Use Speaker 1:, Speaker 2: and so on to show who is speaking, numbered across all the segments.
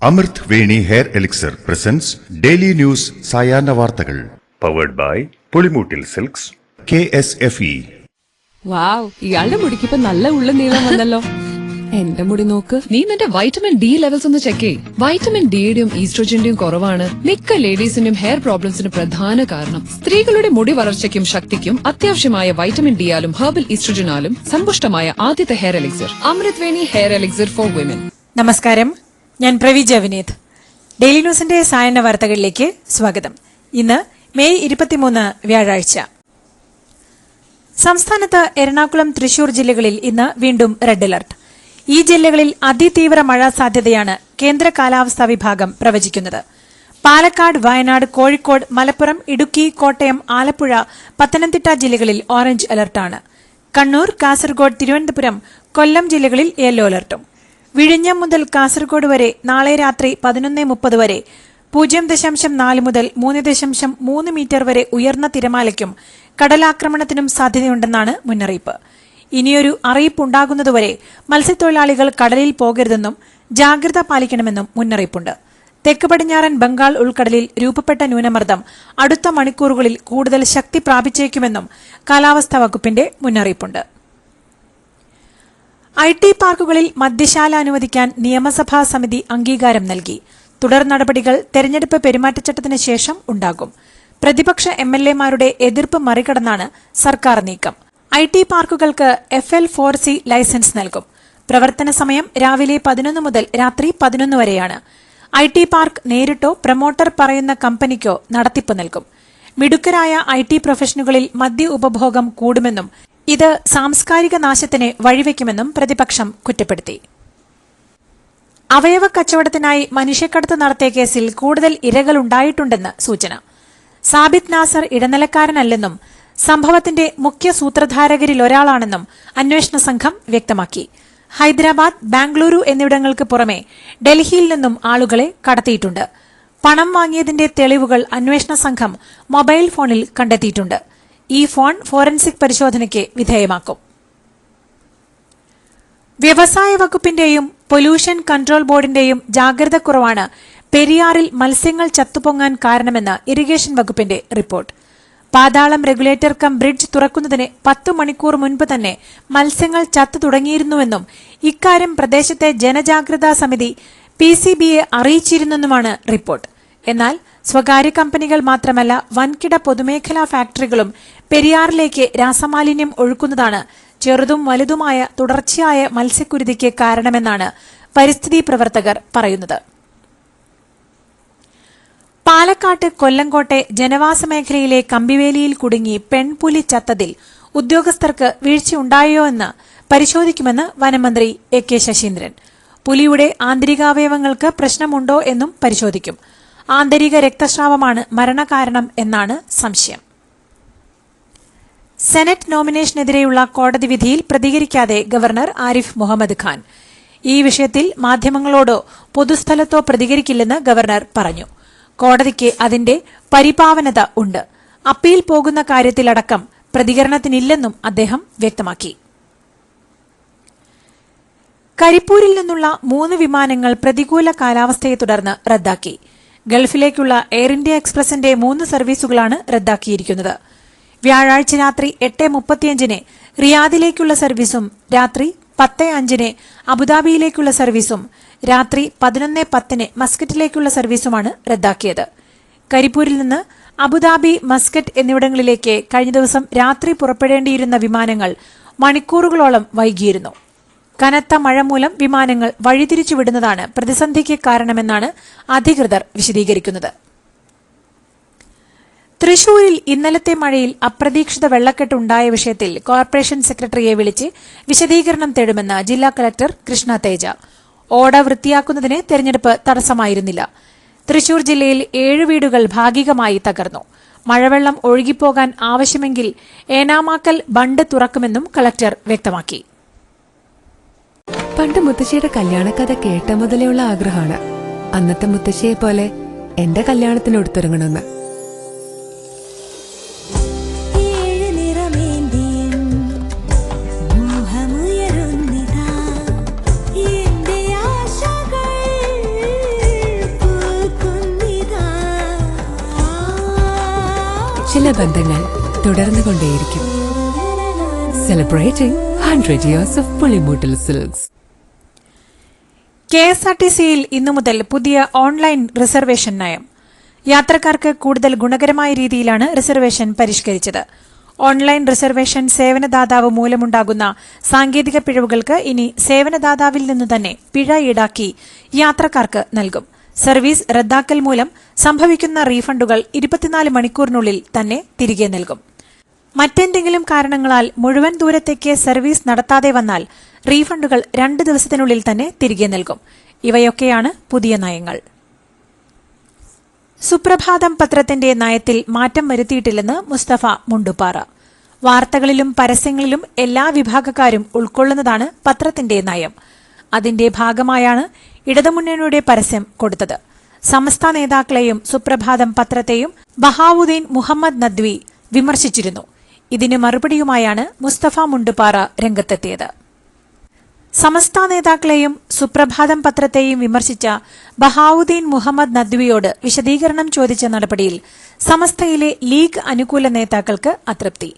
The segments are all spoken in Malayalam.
Speaker 1: അമൃത് Veni hair elixir presents daily news സായാഹ്ന വാർത്തകൾ powered by Pulimoottil silks KSFE.
Speaker 2: Wow, ഇയാളുടെ മുടിക്കിപ്പോ നല്ല ഉള്ള നീളം വന്നല്ലോ. എന്റെ മുടി നോക്ക്.
Speaker 3: നീ നിന്റെ വൈറ്റമിൻ ഡി ലെവൽസ് ഒന്ന് ചെക്ക് ചെയ്യ്. വൈറ്റമിൻ ഡിയുടെയും ഈസ്ട്രോജന്റെയും കുറവാണ് മിക്ക ലേഡീസിന്റെയും ഹെയർ പ്രോബ്ലംസിന് പ്രധാന കാരണം. സ്ത്രീകളുടെ മുടി വളർച്ചയ്ക്കും ശക്തിക്കും അത്യാവശ്യമായ വൈറ്റമിൻ ഡിയാലും ഹെർബൽ ഈസ്ട്രോജനാലും സമ്പുഷ്ടമായ ആദ്യത്തെ hair elixir Amrit Veni hair elixir for women.
Speaker 4: നമസ്കാരം, ഞാൻ പ്രവീജ വിനീത്. ഡെയിലി ന്യൂസിന്റെ സായന്ന വാർത്തകളിലേക്ക് സ്വാഗതം. ഇന്ന് മെയ് 23 വ്യാഴാഴ്ച. സംസ്ഥാനത്ത് എറണാകുളം, തൃശൂർ ജില്ലകളിൽ ഇന്ന് വീണ്ടും റെഡ് അലർട്ട്. ഈ ജില്ലകളിൽ അതിതീവ്ര മഴ സാധ്യതയാണ് കേന്ദ്ര കാലാവസ്ഥാ വിഭാഗം പ്രവചിക്കുന്നത്. പാലക്കാട്, വയനാട്, കോഴിക്കോട്, മലപ്പുറം, ഇടുക്കി, കോട്ടയം, ആലപ്പുഴ, പത്തനംതിട്ട ജില്ലകളിൽ ഓറഞ്ച് അലർട്ടാണ്. കണ്ണൂർ, കാസർഗോഡ്, തിരുവനന്തപുരം, കൊല്ലം ജില്ലകളിൽ യെല്ലോ അലർട്ടും. വിഴിഞ്ഞം മുതൽ കാസർഗോഡ് വരെ നാളെ രാത്രി 11:30 വരെ 0.4 മുതൽ 3.3 മീറ്റർ വരെ ഉയർന്ന തിരമാലയ്ക്കും കടലാക്രമണത്തിനും സാധ്യതയുണ്ടെന്നാണ് മുന്നറിയിപ്പ്. ഇനിയൊരു അറിയിപ്പുണ്ടാകുന്നതുവരെ മത്സ്യത്തൊഴിലാളികൾ കടലിൽ പോകരുതെന്നും ജാഗ്രത പാലിക്കണമെന്നും മുന്നറിയിപ്പുണ്ട്. തെക്ക് പടിഞ്ഞാറൻ ബംഗാൾ ഉൾക്കടലിൽ രൂപപ്പെട്ട ന്യൂനമർദ്ദം അടുത്ത മണിക്കൂറുകളിൽ കൂടുതൽ ശക്തി പ്രാപിച്ചേക്കുമെന്നും കാലാവസ്ഥാ വകുപ്പിന്റെ മുന്നറിയിപ്പുണ്ട്. IT പാർക്കുകളിൽ മദ്യശാല അനുവദിക്കാൻ നിയമസഭാ സമിതി അംഗീകാരം നൽകി. തുടർ നടപടികൾ തെരഞ്ഞെടുപ്പ് പെരുമാറ്റച്ചട്ടത്തിന് ശേഷം ഉണ്ടാകും. പ്രതിപക്ഷ MLA-മാരുടെ എതിർപ്പ് മറികടന്നാണ് സർക്കാർ നീക്കം. IT പാർക്കുകൾക്ക് FL4C ലൈസൻസ് നൽകും. പ്രവർത്തന സമയം രാവിലെ 11 മുതൽ രാത്രി 11 വരെയാണ്. IT പാർക്ക് നേരിട്ടോ പ്രമോട്ടർ പറയുന്ന കമ്പനിക്കോ നടത്തിപ്പ് നൽകും. മിടുക്കരായ IT പ്രൊഫഷനുകളിൽ മദ്യ ഉപഭോഗം കൂടുമെന്നും ഇത് സാംസ്കാരിക നാശത്തിന് വഴിവെക്കുമെന്നും പ്രതിപക്ഷം കുറ്റപ്പെടുത്തി. അവയവ കച്ചവടത്തിനായി മനുഷ്യക്കടത്ത് നടത്തിയ കേസിൽ കൂടുതൽ ഇരകളുണ്ടായിട്ടുണ്ടെന്ന് സൂചന. സാബിത് നാസർ ഇടനിലക്കാരനല്ലെന്നും സംഭവത്തിന്റെ മുഖ്യ സൂത്രധാരകരിലൊരാളാണെന്നും അന്വേഷണ സംഘം വ്യക്തമാക്കി. ഹൈദരാബാദ്, ബാംഗ്ലൂരു എന്നിവിടങ്ങൾക്ക് പുറമെ ഡൽഹിയിൽ നിന്നും ആളുകളെ കടത്തിയിട്ടുണ്ട്. പണം വാങ്ങിയതിന്റെ തെളിവുകൾ അന്വേഷണ സംഘം മൊബൈൽ ഫോണിൽ കണ്ടെത്തിയിട്ടുണ്ട്. ഈ ഫോൺ ഫോറൻസിക് പരിശോധനയ്ക്ക് വിധേയമാക്കും. വ്യവസായ വകുപ്പിന്റെയും പൊല്യൂഷൻ കൺട്രോൾ ബോർഡിന്റെയും ജാഗ്രത കുറവാണ് പെരിയാറിൽ മത്സ്യങ്ങൾ ചത്തുപൊങ്ങാൻ കാരണമെന്ന് ഇറിഗേഷൻ വകുപ്പിന്റെ റിപ്പോർട്ട്. പാതാളം റെഗുലേറ്റർ കം ബ്രിഡ്ജ് തുറക്കുന്നതിന് 10 മണിക്കൂർ മുൻപ് തന്നെ മത്സ്യങ്ങൾ ചത്തു തുടങ്ങിയിരുന്നുവെന്നും ഇക്കാര്യം പ്രദേശത്തെ ജനജാഗ്രതാ സമിതി PCBയെ അറിയിച്ചിരുന്നെന്നുമാണ് റിപ്പോർട്ട്. എന്നാൽ സ്വകാര്യ കമ്പനികൾ മാത്രമല്ല, വൻകിട പൊതുമേഖലാ ഫാക്ടറികളും പെരിയാറിലേക്ക് രാസമാലിന്യം ഒഴുക്കുന്നതാണ് ചെറുതും വലുതുമായ തുടർച്ചയായ മത്സ്യക്കുരുതിക്ക് കാരണമെന്നാണ് പരിസ്ഥിതി പ്രവർത്തകർ പറയുന്നത്. പാലക്കാട്ട് കൊല്ലങ്കോട്ടെ ജനവാസ മേഖലയിലെ കമ്പിവേലിയിൽ കുടുങ്ങി പെൺപുലി ചത്തതിൽ ഉദ്യോഗസ്ഥർക്ക് വീഴ്ചയുണ്ടായോ എന്ന് പരിശോധിക്കുമെന്ന് വനമന്ത്രി AK ശശീന്ദ്രൻ. പുലിയുടെ ആന്തരികാവയവങ്ങൾക്ക് പ്രശ്നമുണ്ടോ എന്നും പരിശോധിക്കും. ആന്തരിക രക്തസ്രാവമാണ് മരണകാരണം എന്നാണ് സംശയം. സെനറ്റ് നോമിനേഷനെതിരെയുള്ള കോടതി വിധിയിൽ പ്രതികരിക്കാതെ ഗവർണർ ആരിഫ് മുഹമ്മദ് ഖാൻ. ഈ വിഷയത്തിൽ മാധ്യമങ്ങളോടോ പൊതുസ്ഥലത്തോ പ്രതികരിക്കില്ലെന്ന് ഗവർണർ പറഞ്ഞു. കോടതിക്ക് അതിന്റെ പരിപാവനത ഉണ്ട്. അപ്പീൽ പോകുന്ന കാര്യത്തിലടക്കം പ്രതികരണത്തിനില്ലെന്നും അദ്ദേഹം വ്യക്തമാക്കി. കരിപ്പൂരിൽ നിന്നുള്ള 3 വിമാനങ്ങൾ പ്രതികൂല കാലാവസ്ഥയെ തുടർന്ന് റദ്ദാക്കി. ഗൾഫിലേക്കുള്ള എയർ ഇന്ത്യ എക്സ്പ്രസിന്റെ 3 സർവീസുകളാണ് റദ്ദാക്കിയിരിക്കുന്നത്. വ്യാഴാഴ്ച രാത്രി 8:35 റിയാദിലേക്കുള്ള സർവീസും രാത്രി 10:05 അബുദാബിയിലേക്കുള്ള സർവീസും രാത്രി 11:10 മസ്കറ്റിലേക്കുള്ള സർവീസുമാണ് റദ്ദാക്കിയത്. കരിപ്പൂരിൽ നിന്ന് അബുദാബി, മസ്കറ്റ് എന്നിവിടങ്ങളിലേക്ക് കഴിഞ്ഞ ദിവസം രാത്രി പുറപ്പെടേണ്ടിയിരുന്ന വിമാനങ്ങൾ മണിക്കൂറുകളോളം വൈകിയിരുന്നു. കനത്ത മഴ മൂലം വിമാനങ്ങൾ വഴിതിരിച്ചുവിടുന്നതാണ് പ്രതിസന്ധിക്ക് കാരണമെന്നാണ് അധികൃതർ വിശദീകരിക്കുന്നത്. തൃശൂരിൽ ഇന്നലത്തെ മഴയിൽ അപ്രതീക്ഷിത വെള്ളക്കെട്ടുണ്ടായ വിഷയത്തിൽ കോർപ്പറേഷൻ സെക്രട്ടറിയെ വിളിച്ച് വിശദീകരണം തേടുമെന്ന് ജില്ലാ കളക്ടർ കൃഷ്ണ തേജ. ഓട വൃത്തിയാക്കുന്നതിന് തെരഞ്ഞെടുപ്പ് തടസ്സമായിരുന്നില്ല. തൃശൂർ ജില്ലയിൽ 7 വീടുകൾ ഭാഗികമായി തകർന്നു. മഴവെള്ളം ഒഴുകിപ്പോകാൻ ആവശ്യമെങ്കിൽ ഏനാമാക്കൽ ബണ്ട് തുറക്കുമെന്നും കളക്ടർ വ്യക്തമാക്കി.
Speaker 2: പണ്ട് മുത്തശ്ശിയുടെ കല്യാണക്കഥ കേട്ട മുതലെയുള്ള ആഗ്രഹമാണ് അന്നത്തെ മുത്തശ്ശിയെ പോലെ എന്റെ കല്യാണത്തിന് ഒടുത്തിറങ്ങണമെന്ന്. ചില ബന്ധങ്ങൾ തുടർന്നുകൊണ്ടേയിരിക്കും. Celebrating 100 years of Pulimoottil silks.
Speaker 4: KSRTCയിൽ ഇന്നു മുതൽ പുതിയ ഓൺലൈൻ റിസർവേഷൻ നയം. യാത്രക്കാർക്ക് കൂടുതൽ ഗുണകരമായ രീതിയിലാണ് റിസർവേഷൻ പരിഷ്കരിച്ചത്. ഓൺലൈൻ റിസർവേഷൻ സേവനദാതാവ് മൂലമുണ്ടാകുന്ന സാങ്കേതിക പിഴവുകൾക്ക് ഇനി സേവനദാതാവിൽ നിന്നു തന്നെ പിഴ ഈടാക്കി യാത്രക്കാർക്ക് നൽകും. സർവീസ് റദ്ദാക്കൽ മൂലം സംഭവിക്കുന്ന റീഫണ്ടുകൾ 24 മണിക്കൂറിനുള്ളിൽ തന്നെ തിരികെ നൽകും. മറ്റെന്തെങ്കിലും കാരണങ്ങളാൽ മുഴുവൻ ദൂരത്തേക്ക് സർവീസ് നടത്താതെ വന്നാൽ റീഫണ്ടുകൾ 2 ദിവസത്തിനുള്ളിൽ തന്നെ തിരികെ നൽകും. ഇവയൊക്കെയാണ് പുതിയ നയങ്ങൾ. സുപ്രഭാതം പത്രത്തിന്റെ നയത്തിൽ മാറ്റം വരുത്തിയിട്ടില്ലെന്ന് മുസ്തഫ മുണ്ടുപാറ. വാർത്തകളിലും പരസ്യങ്ങളിലും എല്ലാ വിഭാഗക്കാരും ഉൾക്കൊള്ളുന്നതാണ് പത്രത്തിന്റെ നയം. അതിന്റെ ഭാഗമായാണ് ഇടതുമുന്നണിയുടെ പരസ്യം കൊടുത്തത്. സമസ്ത നേതാക്കളെയും സുപ്രഭാതം പത്രത്തെയും ബഹാവുദ്ദീൻ മുഹമ്മദ് നദ്വി വിമർശിച്ചിരുന്നു. ഇതിന് മറുപടിയുമായാണ് മുസ്തഫ മുണ്ടുപാറ രംഗത്തെത്തിയത്. സമസ്ത നേതാക്കളെയും സുപ്രഭാതം പത്രത്തെയും വിമർശിച്ച ബഹാവുദ്ദീൻ മുഹമ്മദ് നദ്വിയോട് വിശദീകരണം ചോദിച്ച നടപടിയിൽ സമസ്തയിലെ ലീഗ് അനുകൂല നേതാക്കൾക്ക് അതൃപ്തി.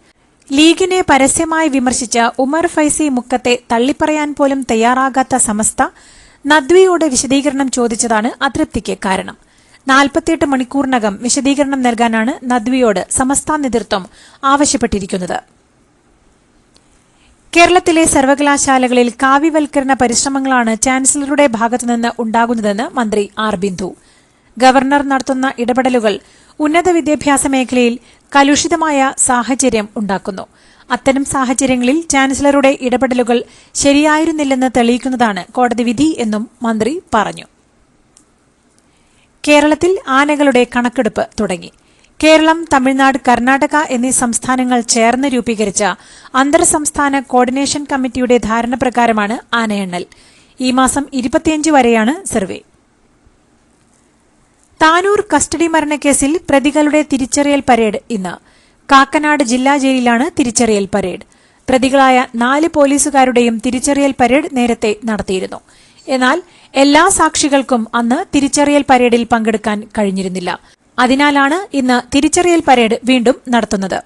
Speaker 4: ലീഗിനെ പരസ്യമായി വിമർശിച്ച ഉമർ ഫൈസി മുക്കത്തെ തള്ളിപ്പറയാൻ പോലും തയ്യാറാകാത്ത സമസ്ത നദ്വിയോട് വിശദീകരണം ചോദിച്ചതാണ് അതൃപ്തിക്ക് കാരണം. 48 മണിക്കൂറിനകം വിശദീകരണം നൽകാനാണ് നദ്വിയോട് സമസ്ത നേതൃത്വം ആവശ്യപ്പെട്ടിരിക്കുന്നത്. കേരളത്തിലെ സർവകലാശാലകളിൽ കാവ്യവൽക്കരണ പരിശ്രമങ്ങളാണ് ചാൻസലറുടെ ഭാഗത്തുനിന്ന് ഉണ്ടാകുന്നതെന്ന് മന്ത്രി ആർ ബിന്ദു. ഗവർണർ നടത്തുന്ന ഇടപെടലുകൾ ഉന്നത വിദ്യാഭ്യാസ മേഖലയിൽ കലുഷിതമായ സാഹചര്യം ഉണ്ടാക്കുന്നു. അത്തരം സാഹചര്യങ്ങളിൽ ചാൻസലറുടെ ഇടപെടലുകൾ ശരിയായിരുന്നില്ലെന്ന് തെളിയിക്കുന്നതാണ് കോടതി വിധി എന്നും മന്ത്രി പറഞ്ഞു. കേരളത്തിൽ ആനകളുടെ കണക്കെടുപ്പ് തുടങ്ങി. കേരളം, തമിഴ്നാട്, കർണാടക എന്നീ സംസ്ഥാനങ്ങൾ ചേർന്ന് രൂപീകരിച്ച അന്തർ സംസ്ഥാന കോർഡിനേഷൻ കമ്മിറ്റിയുടെ ധാരണ പ്രകാരമാണ് ആനയെണ്ണൽ. ഈ മാസം 25 വരെയാണ് സർവേ. താനൂർ കസ്റ്റഡി മരണക്കേസിൽ പ്രതികളുടെ തിരിച്ചറിയൽ പരേഡ് ഇന്ന്. കാക്കനാട് ജില്ലാ ജയിലിലാണ് തിരിച്ചറിയൽ പരേഡ്. പ്രതികളായ 4 പോലീസുകാരുടെയും തിരിച്ചറിയൽ പരേഡ് നേരത്തെ നടത്തിയിരുന്നു. എന്നാൽ എല്ലാ സാക്ഷികൾക്കും അന്ന് തിരിച്ചറിയൽ പരേഡിൽ പങ്കെടുക്കാൻ കഴിഞ്ഞിരുന്നില്ല. അതിനാലാണ് ഇന്ന് തിരിച്ചറിയൽ പരേഡ് വീണ്ടും നടത്തുന്നത്.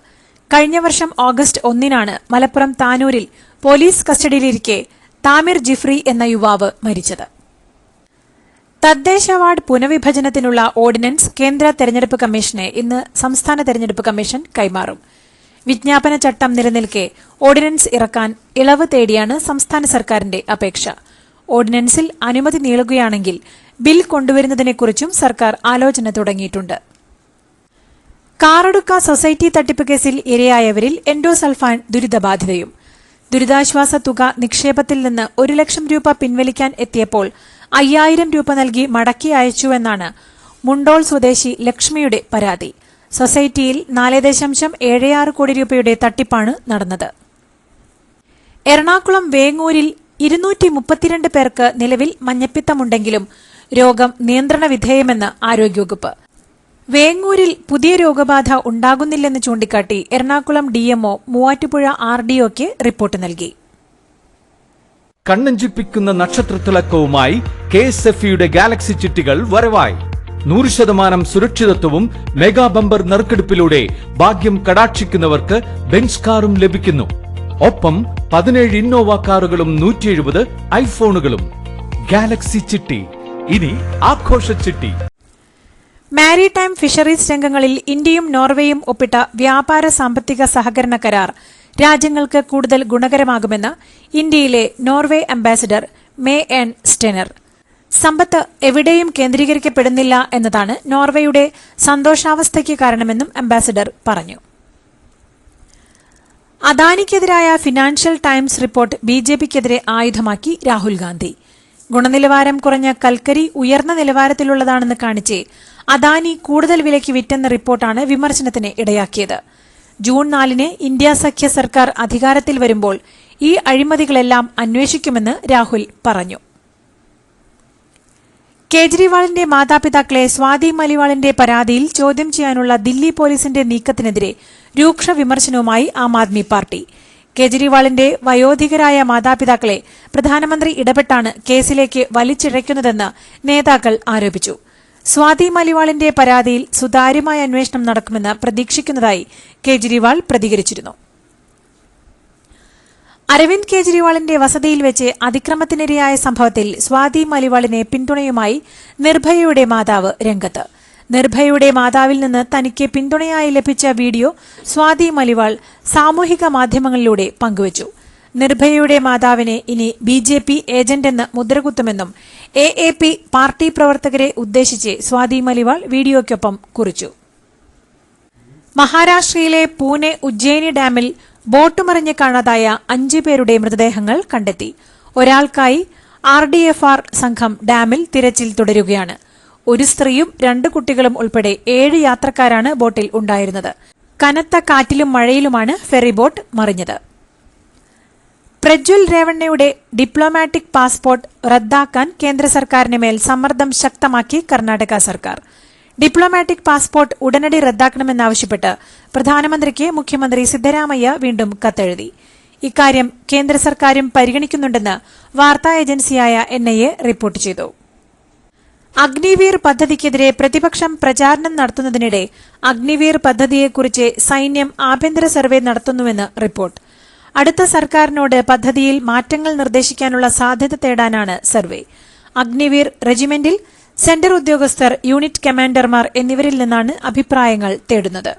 Speaker 4: കഴിഞ്ഞ വർഷം ഓഗസ്റ്റ് 1-നാണ് മലപ്പുറം താനൂരിൽ പോലീസ് കസ്റ്റഡിയിലിരിക്കെ താമിർ ജിഫ്രി എന്ന യുവാവ് മരിച്ചത്. തദ്ദേശ വാർഡ് പുനഃവിഭജനത്തിനുള്ള ഓർഡിനൻസ് കേന്ദ്ര തെരഞ്ഞെടുപ്പ് കമ്മീഷനെ ഇന്ന് സംസ്ഥാന തെരഞ്ഞെടുപ്പ് കമ്മീഷൻ കൈമാറും. വിജ്ഞാപന ചട്ടം നിലനിൽക്കെ ഓർഡിനൻസ് ഇറക്കാൻ ഇളവ് തേടിയാണ് സംസ്ഥാന സർക്കാരിന്റെ അപേക്ഷ. ഓർഡിനൻസിൽ അനുമതി നീളുകയാണെങ്കിൽ ബിൽ കൊണ്ടുവരുന്നതിനെക്കുറിച്ചും സർക്കാർ ആലോചന തുടങ്ങിയിട്ടുണ്ട്. കാറടുക്ക സൊസൈറ്റി തട്ടിപ്പ് കേസിൽ ഇരയായവരിൽ എൻഡോസൾഫാൻ ദുരിതബാധിതയും. ദുരിതാശ്വാസ തുക നിക്ഷേപത്തിൽ നിന്ന് 1 ലക്ഷം രൂപ പിൻവലിക്കാൻ എത്തിയപ്പോൾ 5000 രൂപ നൽകി മടക്കി അയച്ചുവെന്നാണ് മുണ്ടോൾ സ്വദേശി ലക്ഷ്മിയുടെ പരാതി. സൊസൈറ്റിയിൽ 4.76 കോടി രൂപയുടെ തട്ടിപ്പാണ് നടന്നത്. എറണാകുളം വേങ്ങൂരിൽ 232 പേർക്ക് നിലവിൽ മഞ്ഞപ്പിത്തമുണ്ടെങ്കിലും രോഗം നിയന്ത്രണ വിധേയമെന്ന് ആരോഗ്യവകുപ്പ്. വേങ്ങൂരിൽ പുതിയ രോഗബാധ ഉണ്ടാകുന്നില്ലെന്ന് ചൂണ്ടിക്കാട്ടി എറണാകുളം DMO മൂവാറ്റുപുഴ RDOക്ക് റിപ്പോർട്ട് നൽകി.
Speaker 5: കണ്ണഞ്ചിപ്പിക്കുന്ന നക്ഷത്രത്തിളക്കവുമായി KSFEയുടെ ഗാലക്സി ചിട്ടികൾ വരവായി. 100% സുരക്ഷിതത്വവും മെഗാ ബമ്പർ നറുക്കെടുപ്പിലൂടെ ഭാഗ്യം കടാക്ഷിക്കുന്നവർക്ക് ബെൻസ് കാറും ലഭിക്കുന്നു. ഒപ്പം 17 ഇന്നോവ കാറുകളും 170 ഐഫോണുകളും. ഗാലക്സി ചിട്ടി ഇനി ആഘോഷ ചിട്ടി.
Speaker 4: മാരിടൈം ഫിഷറീസ് രംഗങ്ങളിൽ ഇന്ത്യയും നോർവേയും ഒപ്പിട്ട വ്യാപാര സാമ്പത്തിക സഹകരണ കരാർ രാജ്യങ്ങൾക്ക് കൂടുതൽ ഗുണകരമാകുമെന്ന് ഇന്ത്യയിലെ Norway ambassador May Elin Stener. സമ്പത്ത് എവിടെയും കേന്ദ്രീകരിക്കപ്പെടുന്നില്ല എന്നതാണ് നോർവേയുടെ സന്തോഷാവസ്ഥയ്ക്ക് കാരണമെന്നും അംബാസിഡർ പറഞ്ഞു. അദാനിക്കെതിരായ ഫിനാൻഷ്യൽ ടൈംസ് റിപ്പോർട്ട് BJPക്കെതിരെ ആയുധമാക്കി രാഹുൽ ഗാന്ധി. ഗുണനിലവാരം കുറഞ്ഞ കൽക്കരി ഉയർന്ന നിലവാരത്തിലുള്ളതാണെന്ന് കാണിച്ച് അദാനി കൂടുതൽ വിലയ്ക്ക് വിറ്റെന്ന റിപ്പോർട്ടാണ് വിമർശനത്തിന് ഇടയാക്കിയത്. ജൂൺ 4-ന് ഇന്ത്യ സഖ്യ സർക്കാർ അധികാരത്തിൽ വരുമ്പോൾ ഈ അഴിമതികളെല്ലാം അന്വേഷിക്കുമെന്ന് രാഹുൽ പറഞ്ഞു. കേജ്രിവാളിന്റെ മാതാപിതാക്കളെ സ്വാതി മലിവാളിന്റെ പരാതിയിൽ ചോദ്യം ചെയ്യാനുള്ള ദില്ലി പോലീസിന്റെ നീക്കത്തിനെതിരെ രൂക്ഷ വിമർശനവുമായി ആം ആദ്മി പാർട്ടി. കേജ്രിവാളിന്റെ വയോധികരായ മാതാപിതാക്കളെ പ്രധാനമന്ത്രി ഇടപെട്ടാണ് കേസിലേക്ക് വലിച്ചിഴയ്ക്കുന്നതെന്ന് നേതാക്കൾ ആരോപിച്ചു. സ്വാതി മലിവാളിന്റെ പരാതിയിൽ സുതാര്യമായ അന്വേഷണം നടക്കുമെന്ന് പ്രതീക്ഷിക്കുന്നതായി കേജ്രിവാൾ പ്രതികരിച്ചിരുന്നു. അരവിന്ദ് കേജ്രിവാളിന്റെ വസതിയിൽ വെച്ച് അതിക്രമത്തിനിരയായ സംഭവത്തിൽ സ്വാതി മലിവാളിനെ പിന്തുണയുമായി നിർഭയയുടെ മാതാവ് രംഗത്ത്. നിർഭയയുടെ മാതാവിൽ നിന്ന് തനിക്ക് പിന്തുണയായി ലഭിച്ച വീഡിയോ സ്വാതി മലിവാൾ സാമൂഹിക മാധ്യമങ്ങളിലൂടെ പങ്കുവച്ചു. നിർഭയയുടെ മാതാവിനെ ഇനി ബിജെപി ഏജന്റെന്ന് മുദ്രകുത്തുമെന്നും AAP പാർട്ടി പ്രവർത്തകരെ ഉദ്ദേശിച്ച് സ്വാതി മലിവാൾ വീഡിയോയ്ക്കൊപ്പം കുറിച്ചു. മഹാരാഷ്ട്രയിലെ പൂനെ ഉജ്ജയിനി ഡാമിൽ ബോട്ട് മറിഞ്ഞ് കാണാതായ 5 പേരുടെ മൃതദേഹങ്ങൾ കണ്ടെത്തി. ഒരാൾക്കായി RDFR സംഘം ഡാമിൽ തിരച്ചിൽ തുടരുകയാണ്. ഒരു സ്ത്രീയും 2 കുട്ടികളും ഉൾപ്പെടെ 7 യാത്രക്കാരാണ് ബോട്ടിൽ ഉണ്ടായിരുന്നത്. കനത്ത കാറ്റിലും മഴയിലുമാണ് ഫെറിബോട്ട് മറിഞ്ഞത്. പ്രജ്വൽ രേവണ്ണയുടെ ഡിപ്ലോമാറ്റിക് പാസ്പോർട്ട് റദ്ദാക്കാൻ കേന്ദ്ര സർക്കാരിന് മേൽ സമ്മർദ്ദം ശക്തമാക്കി കർണാടക സർക്കാർ. ഡിപ്ലോമാറ്റിക് പാസ്പോർട്ട് ഉടനടി റദ്ദാക്കണമെന്നാവശ്യപ്പെട്ട് പ്രധാനമന്ത്രിക്ക് മുഖ്യമന്ത്രി സിദ്ധരാമയ്യ വീണ്ടും കത്തെഴുതി. ഇക്കാര്യം കേന്ദ്ര സർക്കാരും പരിഗണിക്കുന്നുണ്ടെന്ന് വാർത്താ ഏജൻസിയായ NIA റിപ്പോർട്ട് ചെയ്തു. അഗ്നിവീർ പദ്ധതിക്കെതിരെ പ്രതിപക്ഷം പ്രചാരണം നടത്തുന്നതിനിടെ അഗ്നിവീർ പദ്ധതിയെക്കുറിച്ച് സൈന്യം ആഭ്യന്തര സർവേ നടത്തുന്നുവെന്ന് റിപ്പോർട്ട്. അടുത്ത സർക്കാരിനോട് പദ്ധതിയിൽ മാറ്റങ്ങൾ നിർദ്ദേശിക്കാനുള്ള സാധ്യത തേടാനാണ് സർവേ. അഗ്നിവീർ റെജിമെന്റിൽ സെന്റർ ഉദ്യോഗസ്ഥർ, യൂണിറ്റ് കമാൻഡർമാർ എന്നിവരിൽ നിന്നാണ് അഭിപ്രായങ്ങൾ തേടുന്നത്.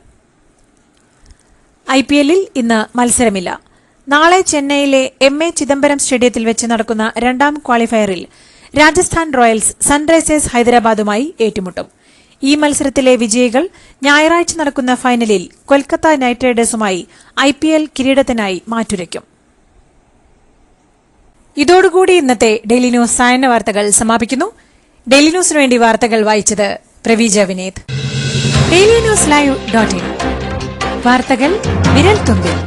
Speaker 4: IPLൽ ഇന്ന് മത്സരമില്ല. നാളെ ചെന്നൈയിലെ MA ചിദംബരം സ്റ്റേഡിയത്തിൽ വെച്ച് നടക്കുന്ന 2ാം ക്വാളിഫയറിൽ രാജസ്ഥാൻ റോയൽസ് സൺറൈസേഴ്സ് ഹൈദരാബാദുമായി ഏറ്റുമുട്ടും. ഈ മത്സരത്തിലെ വിജയികൾ ഞായറാഴ്ച നടക്കുന്ന ഫൈനലിൽ കൊൽക്കത്ത നൈറ്റ് റൈഡേഴ്സുമായി IPL കിരീടത്തിനായി മാറ്റുരയ്ക്കും. ഇതോടുകൂടി ഇന്നത്തെ ഡെയിലി ന്യൂസ് സായന്ന വാർത്തകൾ സമാപിക്കുന്നു. ഡെയിലി ന്യൂസിനു വേണ്ടി വാർത്തകൾ വായിച്ചത് പ്രവീജ വിനീത്. DailyNewsLive.in വാർത്തകൾ വിരൽ തുമ്പിൽ.